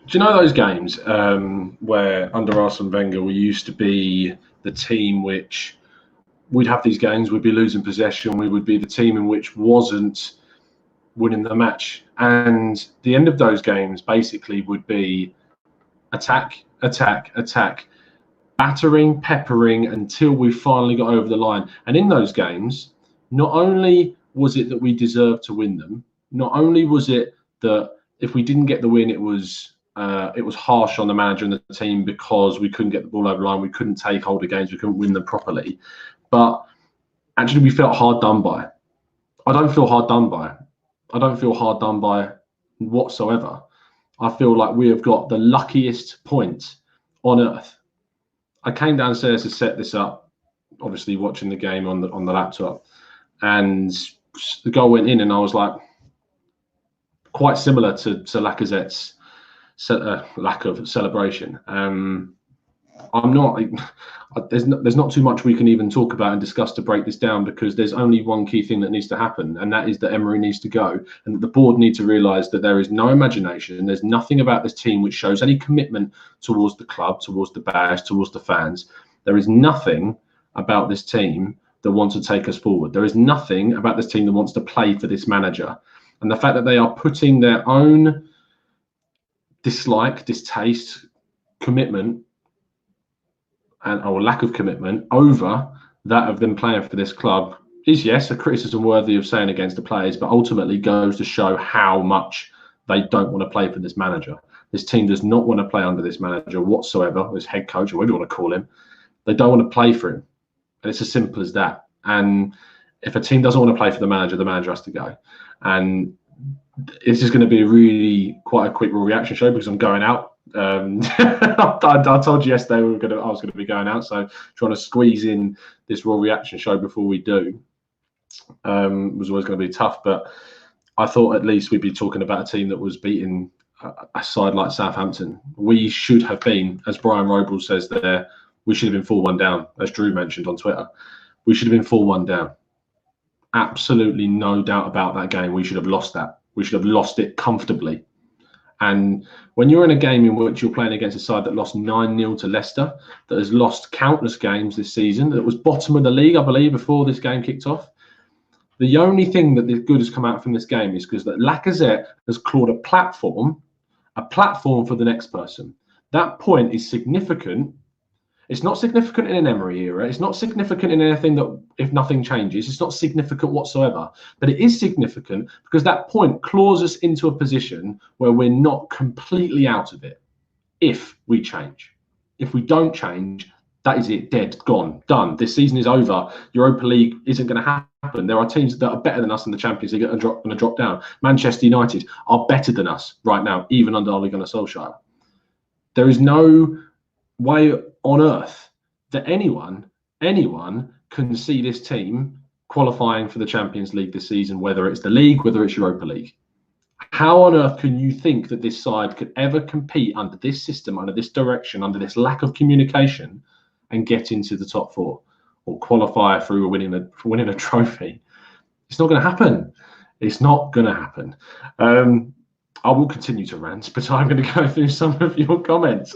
Do you know those games where under Arsene Wenger we used to be the team which we'd have these games, we'd be losing possession, we would be the team in which wasn't winning the match, and the end of those games basically would be attack, attack, attack, battering, peppering until we finally got over the line. And in those games, not only was it that we deserved to win them, not only was it that if we didn't get the win, it was harsh on the manager and the team because we couldn't get the ball over the line, we couldn't take hold of games, we couldn't win them properly. But actually, we felt hard done by. I don't feel hard done by. I don't feel hard done by whatsoever. I feel like we have got the luckiest point on earth. I came downstairs to set this up, obviously watching the game on the laptop, and the goal went in, and I was like, quite similar to Lacazette's lack of celebration. I'm not. There's not too much we can even talk about and discuss to break this down, because there's only one key thing that needs to happen, and that is that Emery needs to go, and the board need to realise that there is no imagination and there's nothing about this team which shows any commitment towards the club, towards the badge, towards the fans. There is nothing about this team that wants to take us forward. There is nothing about this team that wants to play for this manager, and the fact that they are putting their own dislike, distaste, commitment or lack of commitment over that of them playing for this club is, yes, a criticism worthy of saying against the players, but ultimately goes to show how much they don't want to play for this manager. This team does not want to play under this manager whatsoever, this head coach, or whatever you want to call him. They don't want to play for him. And it's as simple as that. And if a team doesn't want to play for the manager has to go. And this is going to be really quite a quick reaction show because I'm going out. I told you yesterday I was going to be going out, so trying to squeeze in this raw reaction show before we do was always going to be tough. But I thought at least we'd be talking about a team that was beating a side like Southampton. We should have been, as Brian Robles says there, we should have been 4-1 down, as Drew mentioned on Twitter. We should have been 4-1 down. Absolutely no doubt about that game. We should have lost that. We should have lost it comfortably. And when you're in a game in which you're playing against a side that lost 9-0 to Leicester, that has lost countless games this season, that was bottom of the league, I believe, before this game kicked off, the only thing that good has come out from this game is because that Lacazette has clawed a platform for the next person. That point is significant. It's not significant in an Emery era. It's not significant in anything that, if nothing changes, it's not significant whatsoever. But it is significant because that point claws us into a position where we're not completely out of it if we change. If we don't change, that is it, dead, gone, done. This season is over. Europa League isn't going to happen. There are teams that are better than us in the Champions League and are going to drop down. Manchester United are better than us right now, even under Ole Gunnar Solskjaer. There is no way on earth that anyone can see this team qualifying for the Champions League this season, whether it's the league, whether it's Europa League. How on earth can you think that this side could ever compete under this system, under this direction, under this lack of communication, and get into the top four or qualify through winning a trophy? It's not going to happen. It's not going to happen. I will continue to rant, but I'm going to go through some of your comments.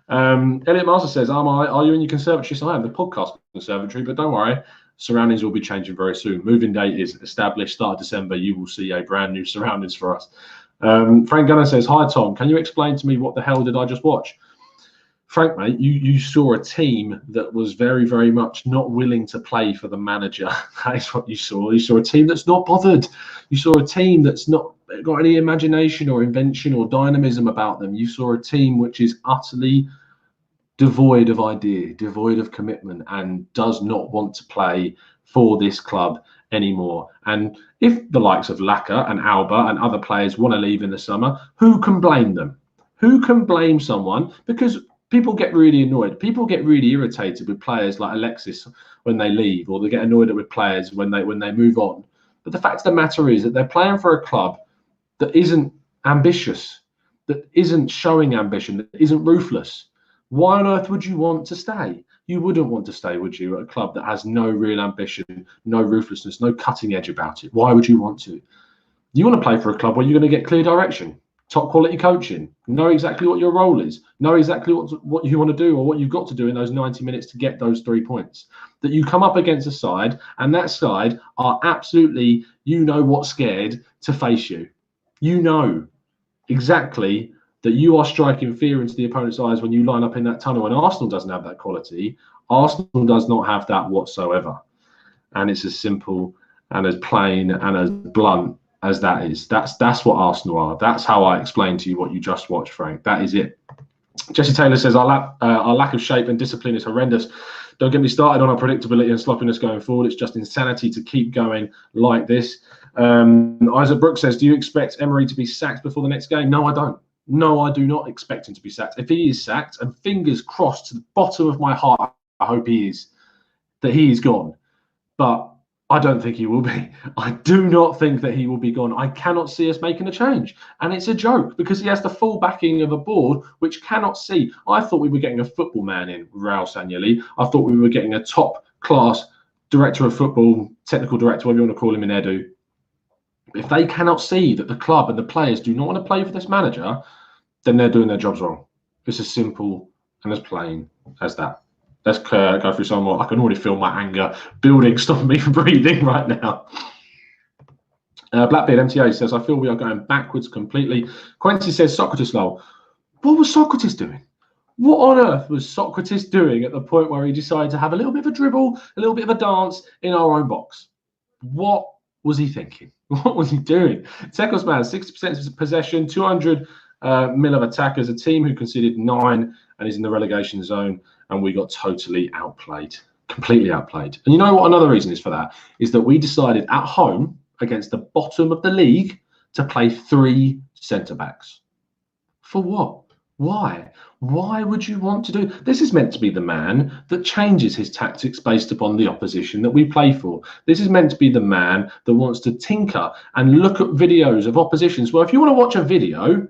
Elliot Master says, are you in your conservatory? So I am the podcast conservatory, but don't worry, surroundings will be changing very soon. Moving date is established, start of December. You will see a brand new surroundings for us. Frank Gunner says, hi Tom, can you explain to me what the hell did I just watch? Frank, mate, you saw a team that was very, very much not willing to play for the manager. That is what you saw. You saw a team that's not bothered. You saw a team that's not got any imagination or invention or dynamism about them. You saw a team which is utterly devoid of idea, devoid of commitment, and does not want to play for this club anymore. And if the likes of Laka and Alba and other players want to leave in the summer, who can blame them? Who can blame someone? Because people get really annoyed. People get really irritated with players like Alexis when they leave, or they get annoyed with players when they move on. But the fact of the matter is that they're playing for a club that isn't ambitious, that isn't showing ambition, that isn't ruthless. Why on earth would you want to stay? You wouldn't want to stay, would you, at a club that has no real ambition, no ruthlessness, no cutting edge about it? Why would you want to? You want to play for a club where you're going to get clear direction. top quality coaching, know exactly what your role is, know exactly what you want to do or what you've got to do in those 90 minutes to get those 3 points. That you come up against a side, and that side are absolutely, scared to face you. You know exactly that you are striking fear into the opponent's eyes when you line up in that tunnel, and Arsenal doesn't have that quality. Arsenal does not have that whatsoever. And it's as simple and as plain and as blunt as that is. That's what Arsenal are. That's how I explain to you what you just watched, Frank. That is it. Jesse Taylor says our lack of shape and discipline is horrendous. Don't get me started on our predictability and sloppiness going forward. It's just insanity to keep going like this. Isaac Brooks says, do you expect Emery to be sacked before the next game? No, I don't. No, I do not expect him to be sacked. If he is sacked, and fingers crossed to the bottom of my heart, I hope he is, that he is gone. But I don't think he will be. I do not think that he will be gone. I cannot see us making a change. And it's a joke because he has the full backing of a board which cannot see. I thought we were getting a football man in, Raul Sanllehi. I thought we were getting a top-class director of football, technical director, whatever you want to call him, in Edu. If they cannot see that the club and the players do not want to play for this manager, then they're doing their jobs wrong. It's as simple and as plain as that. Let's go through some more. I can already feel my anger building, stopping me from breathing right now. Blackbeard MTA says, I feel we are going backwards completely. Quincy says, Socrates lol. What was Socrates doing? What on earth was Socrates doing at the point where he decided to have a little bit of a dribble, a little bit of a dance in our own box? What was he thinking? What was he doing? Tekos man, 60% possession, 200 mil of attackers, a team who conceded 9 and is in the relegation zone. And we got totally outplayed, completely outplayed. And you know what another reason is for that? Is that we decided at home against the bottom of the league to play 3 centre-backs. For what? Why? Why would you want to do? This is meant to be the man that changes his tactics based upon the opposition that we play for. This is meant to be the man that wants to tinker and look at videos of oppositions. Well, if you want to watch a video,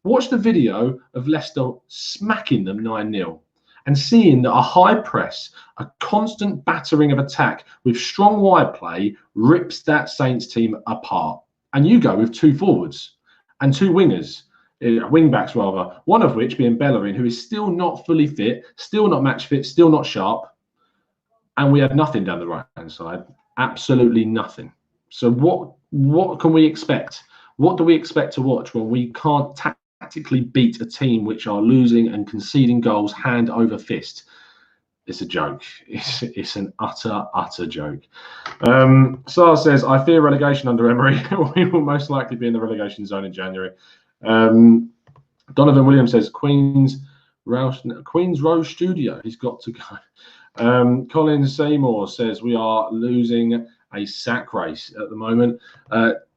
watch the video of Leicester smacking them 9-0. And seeing that a high press, a constant battering of attack with strong wide play rips that Saints team apart. And you go with 2 forwards and 2 wingers, wing backs rather, one of which being Bellerin, who is still not fully fit, still not match fit, still not sharp. And we had nothing down the right-hand side, absolutely nothing. So what can we expect? What do we expect to watch when we can't tactically beat a team which are losing and conceding goals hand over fist? It's a joke. It's an utter joke. Sar says, I fear relegation under Emery. We will most likely be in the relegation zone in January. Donovan Williams says, Queen's Row Studio. He's got to go. Colin Seymour says, we are losing a sack race at the moment.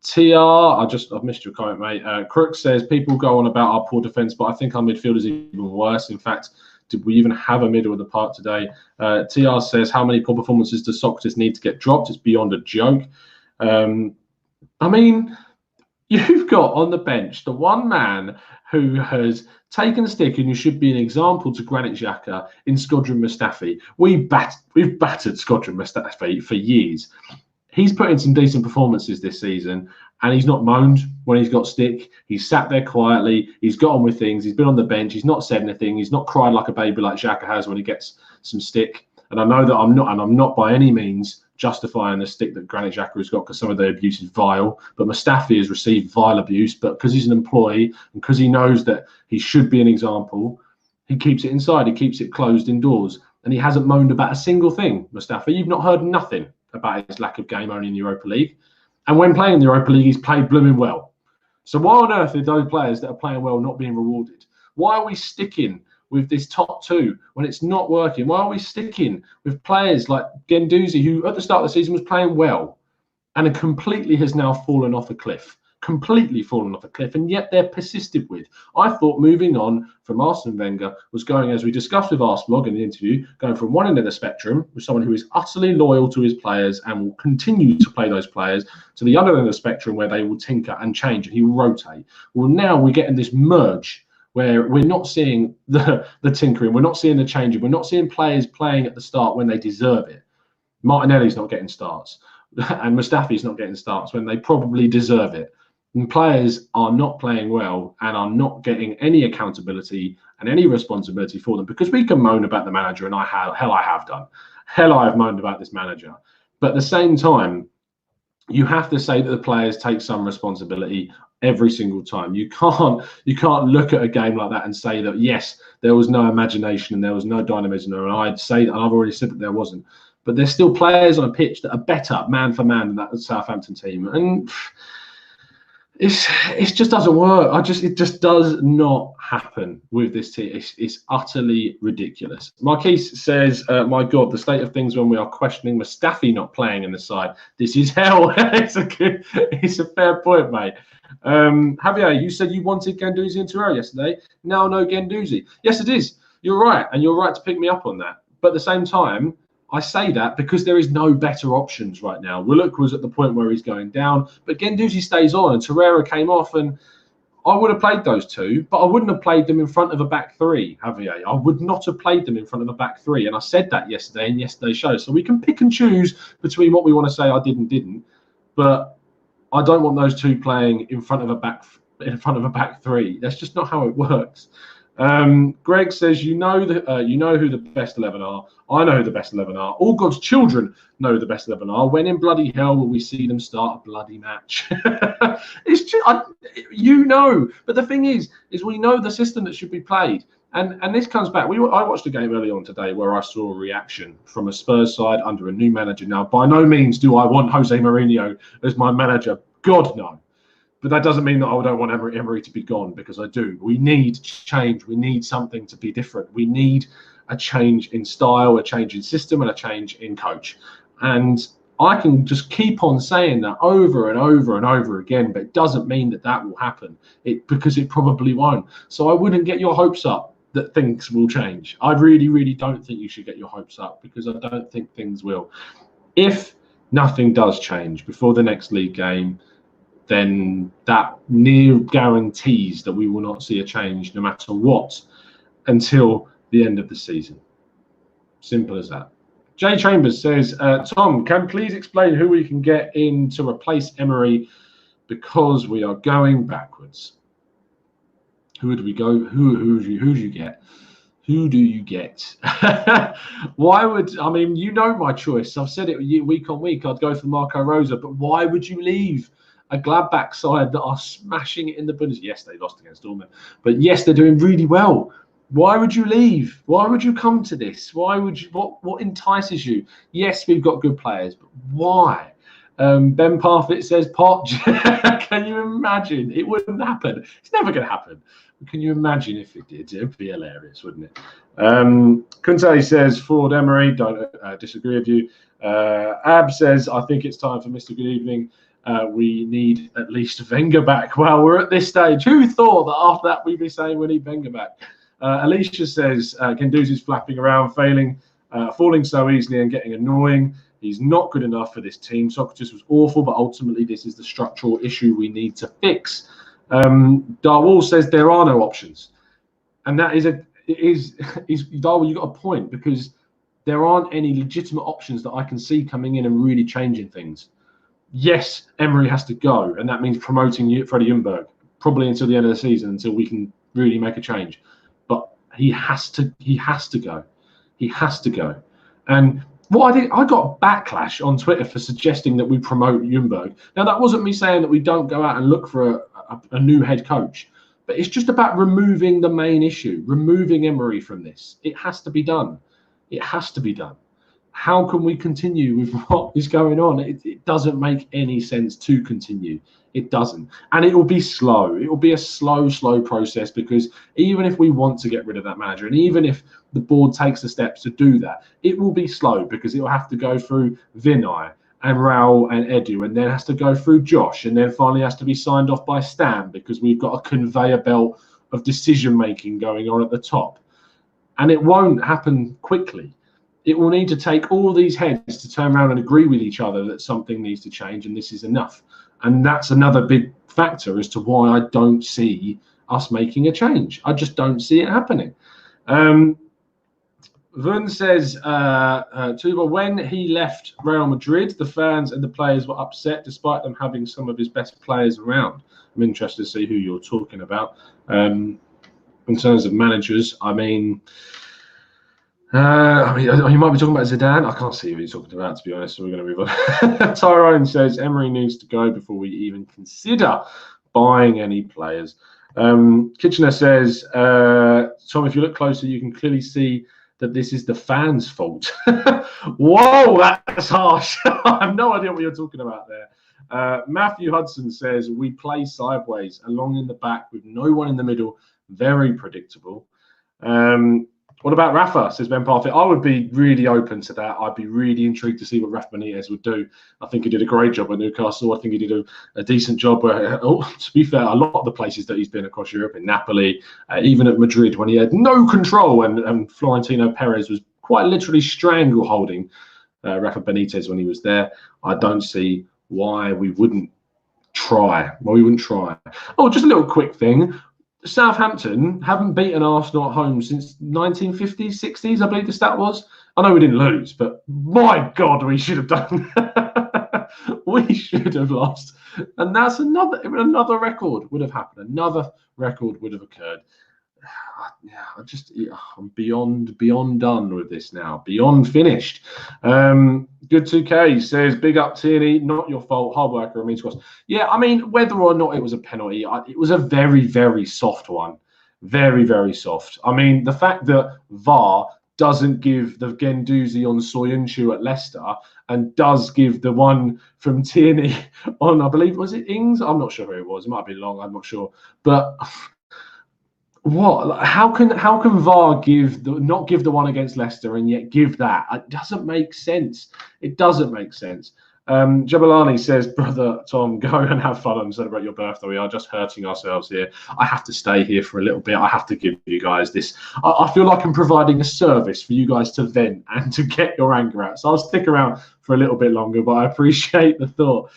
TR, I've missed your comment, mate. Crook says, people go on about our poor defence, but I think our midfield is even worse. In fact, did we even have a middle of the park today? TR says, how many poor performances does Socrates need to get dropped? It's beyond a joke. I mean, you've got on the bench the one man who has taken a stick and you should be an example to Granit Xhaka in Squadron Mustafi. We've battered Squadron Mustafi for years. He's put in some decent performances this season, and he's not moaned when he's got stick. He's sat there quietly. He's got on with things. He's been on the bench. He's not said anything. He's not cried like a baby like Xhaka has when he gets some stick. And I know that I'm not by any means justifying the stick that Granit Xhaka has got because some of the abuse is vile. But Mustafi has received vile abuse. But because he's an employee and because he knows that he should be an example, he keeps it inside. He keeps it closed indoors. And he hasn't moaned about a single thing, Mustafi. You've not heard nothing about his lack of game only in the Europa League. And when playing in the Europa League, he's played blooming well. So why on earth are those players that are playing well not being rewarded? Why are we sticking with this top 2 when it's not working? Why are we sticking with players like Guendouzi, who at the start of the season was playing well and completely has now fallen off a cliff? Completely fallen off a cliff, and yet they're persisted with. I thought moving on from Arsene Wenger was going, as we discussed with Arsenal in the interview, going from one end of the spectrum with someone who is utterly loyal to his players and will continue to play those players, to the other end of the spectrum where they will tinker and change and he will rotate. Well, now we're getting this merge where we're not seeing the tinkering, we're not seeing the changing, we're not seeing players playing at the start when they deserve it. Martinelli's not getting starts and Mustafi's not getting starts when they probably deserve it. And players are not playing well and are not getting any accountability and any responsibility for them, because we can moan about the manager, and I have done. Hell, I have moaned about this manager. But at the same time, you have to say that the players take some responsibility every single time. You can't look at a game like that and say that, yes, there was no imagination and there was no dynamism. And I'd say that, and I've already said that there wasn't. But there's still players on a pitch that are better man for man than that Southampton team. And it just doesn't work. It just does not happen with this team. It's utterly ridiculous. Marquise says, "My God, the state of things when we are questioning Mustafi not playing in the side. This is hell." It's a fair point, mate. Javier, you said you wanted Guendouzi and Torreira yesterday. Now no Guendouzi. Yes, it is. You're right, and you're right to pick me up on that. But at the same time, I say that because there is no better options right now. Willock was at the point where he's going down, but Guendouzi stays on and Torreira came off, and I would have played those two, but I wouldn't have played them in front of a back three, Javier. I would not have played them in front of a back three, and I said that yesterday in yesterday's show. So we can pick and choose between what we want to say I did and didn't, but I don't want those two playing in front of a back three. That's just not how it works. Greg says, you know who the best 11 are. I know who the best 11 are. All God's children know who the best 11 are. When in bloody hell will we see them start a bloody match? It's just, but the thing is we know the system that should be played. And this comes back. I watched a game early on today where I saw a reaction from a Spurs side under a new manager. Now, by no means do I want Jose Mourinho as my manager. God, no. But that doesn't mean that I don't want Emery to be gone, because I do. We need change. We need something to be different. We need a change in style, a change in system, and a change in coach. And I can just keep on saying that over and over and over again, but it doesn't mean that will happen, because it probably won't. So I wouldn't get your hopes up that things will change. I really, really don't think you should get your hopes up, because I don't think things will. If nothing does change before the next league game, then that near guarantees that we will not see a change no matter what until the end of the season. Simple as that. Jay Chambers says, Tom, can please explain who we can get in to replace Emery, because we are going backwards? Who do we go? Who do you get? Who do you get? You know my choice. I've said it week on week. I'd go for Marco Rosa, but why would you leave a Gladbach side that are smashing it in the Bundesliga? Yes, they lost against Dortmund, but yes, they're doing really well. Why would you leave? Why would you come to this? Why would you? What entices you? Yes, we've got good players, but why? Ben Parfitt says, Pot. Can you imagine? It wouldn't happen. It's never going to happen. Can you imagine if it did? It'd be hilarious, wouldn't it? Kunte says, Ford Emery. Don't disagree with you. Ab says, I think it's time for Mr. Good Evening. We need at least Wenger back. Well, we're at this stage. Who thought that after that we'd be saying we need Wenger back? Alicia says, Guendouzi's flapping around, falling so easily and getting annoying. He's not good enough for this team. Socrates was awful, but ultimately this is the structural issue we need to fix. Darwall says there are no options. And that is Darwall, you got a point, because there aren't any legitimate options that I can see coming in and really changing things. Yes, Emery has to go, and that means promoting Freddie Ljungberg probably until the end of the season, until we can really make a change. But he has to go. He has to go. And what I got backlash on Twitter for suggesting that we promote Ljungberg. Now, that wasn't me saying that we don't go out and look for a new head coach, but it's just about removing the main issue, removing Emery from this. It has to be done. It has to be done. How can we continue with what is going on? It doesn't make any sense to continue. It doesn't. And it will be slow. It will be a slow process, because even if we want to get rid of that manager, and even if the board takes the steps to do that, it will be slow, because it will have to go through Vinay and Raul and Edu, and then has to go through Josh, and then finally has to be signed off by Stan, because we've got a conveyor belt of decision making going on at the top. And it won't happen quickly. It will need to take all these heads to turn around and agree with each other that something needs to change and this is enough. And that's another big factor as to why I don't see us making a change. I just don't see it happening. Vern says, Tuba, when he left Real Madrid, the fans and the players were upset despite them having some of his best players around. I'm interested to see who you're talking about. In terms of managers, I mean, you might be talking about Zidane. I can't see who you're talking about, to be honest. So we're going to move on. Tyrone says Emery needs to go before we even consider buying any players. Kitchener says, Tom, if you look closer, you can clearly see that this is the fans' fault. Whoa, that's harsh. I have no idea what you're talking about there. Matthew Hudson says, we play sideways, along in the back with no one in the middle. Very predictable. What about Rafa, says Ben Parfit? I would be really open to that. I'd be really intrigued to see what Rafa Benitez would do. I think he did a great job at Newcastle. I think he did a decent job where, to be fair, a lot of the places that he's been across Europe, in Napoli, even at Madrid, when he had no control and Florentino Perez was quite literally strangle-holding Rafa Benitez when he was there. I don't see why we wouldn't try. Oh, just a little quick thing. Southampton haven't beaten Arsenal at home since 1950s, 60s, I believe the stat was. I know we didn't lose, but my God, we should have done. We should have lost. And that's another record would have happened. Another record would have occurred. Yeah, I'm beyond done with this now. Beyond finished. Good 2K says, big up Tierney, not your fault. Hard worker remains cross. Yeah, I mean, whether or not it was a penalty, it was a very, very soft one. Very, very soft. I mean, the fact that VAR doesn't give the Guendouzi on Soyuncu at Leicester and does give the one from Tierney on, I believe, was it Ings? I'm not sure who it was. It might be Long. I'm not sure. But what? How can VAR not give the one against Leicester and yet give that? It doesn't make sense. It doesn't make sense. Jabalani says, brother Tom, go and have fun and celebrate your birthday. We are just hurting ourselves here. I have to stay here for a little bit. I have to give you guys this. I feel like I'm providing a service for you guys to vent and to get your anger out. So I'll stick around for a little bit longer, but I appreciate the thought.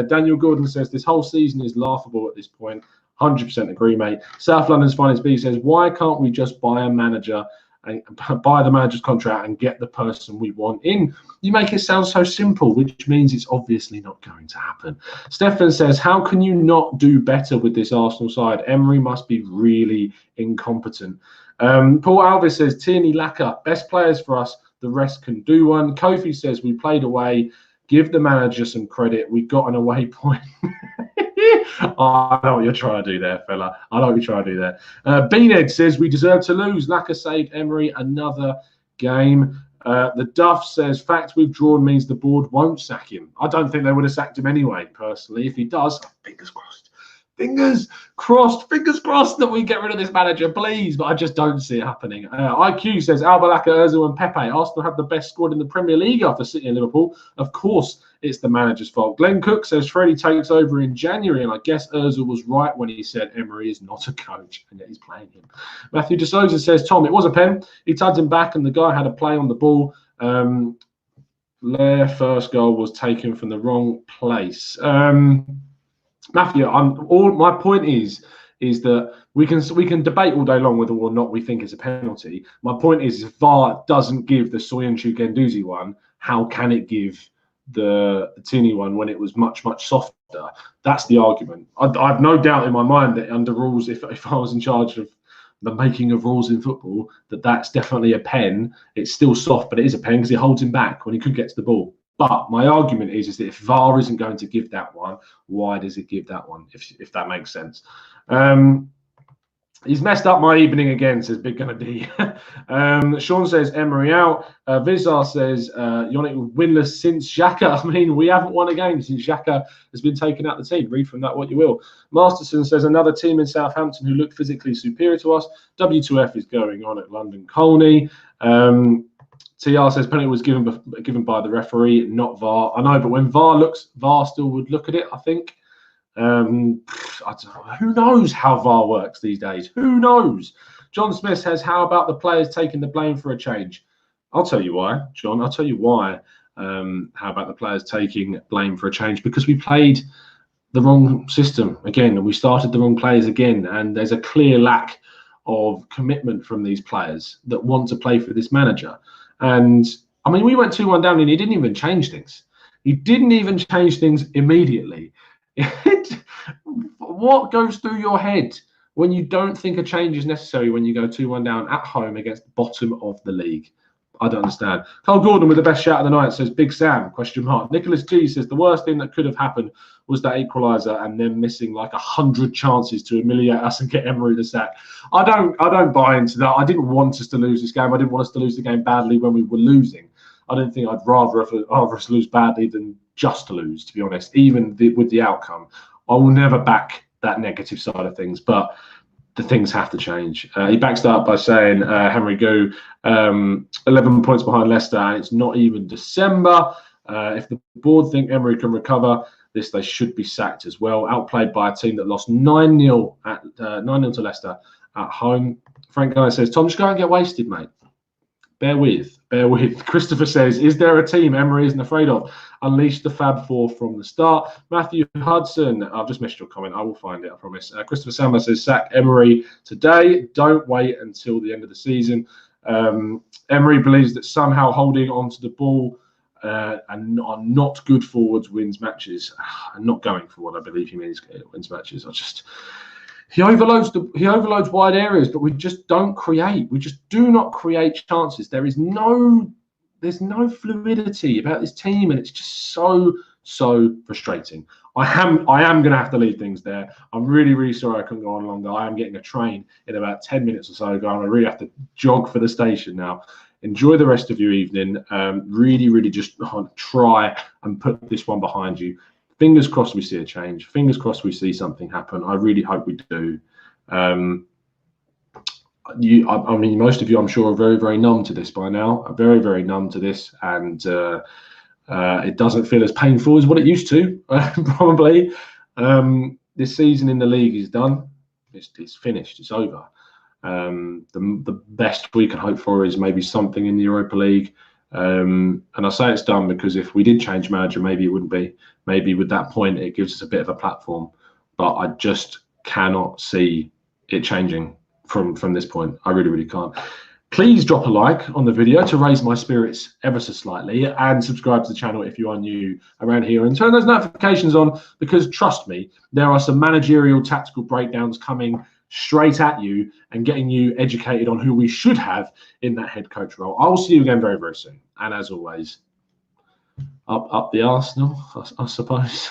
Daniel Gordon says, this whole season is laughable at this point. 100% agree, mate. South London's Finest B says, why can't we just buy a manager and buy the manager's contract and get the person we want in? You make it sound so simple, which means it's obviously not going to happen. Stefan says, how can you not do better with this Arsenal side? Emery must be really incompetent. Paul Alves says, Tierney, Laka, best players for us. The rest can do one. Kofi says, we played away. Give the manager some credit. We got an away point. I know what you're trying to do there, fella. I know what you're trying to do there. Beanhead says, we deserve to lose. Laka saved Emery another game. The Duff says, fact we've drawn means the board won't sack him. I don't think they would have sacked him anyway, personally. If he does, fingers crossed. Fingers crossed that we get rid of this manager, please. But I just don't see it happening. IQ says, Alba, Laka, Ozil and Pepe. Arsenal have the best squad in the Premier League after City and Liverpool. Of course, it's the manager's fault. Glenn Cook says, Freddie takes over in January. And I guess Ozil was right when he said Emery is not a coach. And yet he's playing him. Matthew De Souza says, Tom, it was a pen. He tugged him back and the guy had a play on the ball. Their first goal was taken from the wrong place. Matthew, my point is that we can debate all day long whether or not we think it's a penalty. My point is, if VAR doesn't give the Soyuncu Guendouzi one, how can it give the Tierney one when it was much softer? That's the argument. I've no doubt in my mind that under rules, if I was in charge of the making of rules in football, that's definitely a pen. It's still soft, but it is a pen because it holds him back when he could get to the ball. But my argument is that if VAR isn't going to give that one, why does it give that one, if that makes sense? He's messed up my evening again, says Big Gunner D. Sean says Emery out. Vizar says Yannick winless since Xhaka. I mean, we haven't won a game since Xhaka has been taken out of the team. Read from that what you will. Masterson says another team in Southampton who looked physically superior to us. W2F is going on at London Colney. TR says penalty was given by the referee, not VAR. I know, but when VAR still would look at it, I think. I don't know. Who knows how VAR works these days? Who knows? John Smith says, how about the players taking the blame for a change? I'll tell you why, John. I'll tell you why. How about the players taking blame for a change? Because we played the wrong system again, and we started the wrong players again, and there's a clear lack of commitment from these players that want to play for this manager. And I mean, we went 2-1 down and he didn't even change things. He didn't even change things immediately. What goes through your head when you don't think a change is necessary when you go 2-1 down at home against the bottom of the league? I don't understand. Carl Gordon with the best shout of the night says, Big Sam, question mark. Nicholas G says, the worst thing that could have happened was that equaliser and them missing like 100 chances to humiliate us and get Emery the sack. I don't buy into that. I didn't want us to lose this game. I didn't want us to lose the game badly when we were losing. I don't think I'd rather us lose badly than just to lose, to be honest, even with the outcome. I will never back that negative side of things, but the things have to change. He backs that up by saying, Henry Goo, 11 points behind Leicester, and it's not even December. If the board think Emery can recover this, they should be sacked as well. Outplayed by a team that lost 9-0 to Leicester at home. Frank Guy says, Tom, just go and get wasted, mate. Bear with. Christopher says, is there a team Emery isn't afraid of? Unleash the Fab Four from the start. Matthew Hudson, I've just missed your comment. I will find it, I promise. Christopher Samba says, sack Emery today. Don't wait until the end of the season. Emery believes that somehow holding onto the ball and on not good forwards wins matches. And not going forward, I believe he means wins matches. He overloads wide areas, but we just don't create. We just do not create chances. There's no fluidity about this team, and it's just so frustrating. I am going to have to leave things there. I'm really sorry I couldn't go on longer. I am getting a train in about 10 minutes or so. I really have to jog for the station now. Enjoy the rest of your evening. Really just try and put this one behind you. Fingers crossed we see a change. Fingers crossed we see something happen. I really hope we do. I mean, most of you, I'm sure, are very numb to this by now. Very numb to this, and it doesn't feel as painful as what it used to. Probably. This season in the league is done. It's finished. It's over. The best we can hope for is maybe something in the Europa League. And I say it's done because if we did change manager, maybe it wouldn't be. Maybe with that point, it gives us a bit of a platform. But I just cannot see it changing from this point. I really can't. Please drop a like on the video to raise my spirits ever so slightly, and subscribe to the channel if you are new around here, and turn those notifications on, because trust me, there are some managerial tactical breakdowns coming straight at you and getting you educated on who we should have in that head coach role. I will see you again very soon. And as always, up the Arsenal, I suppose.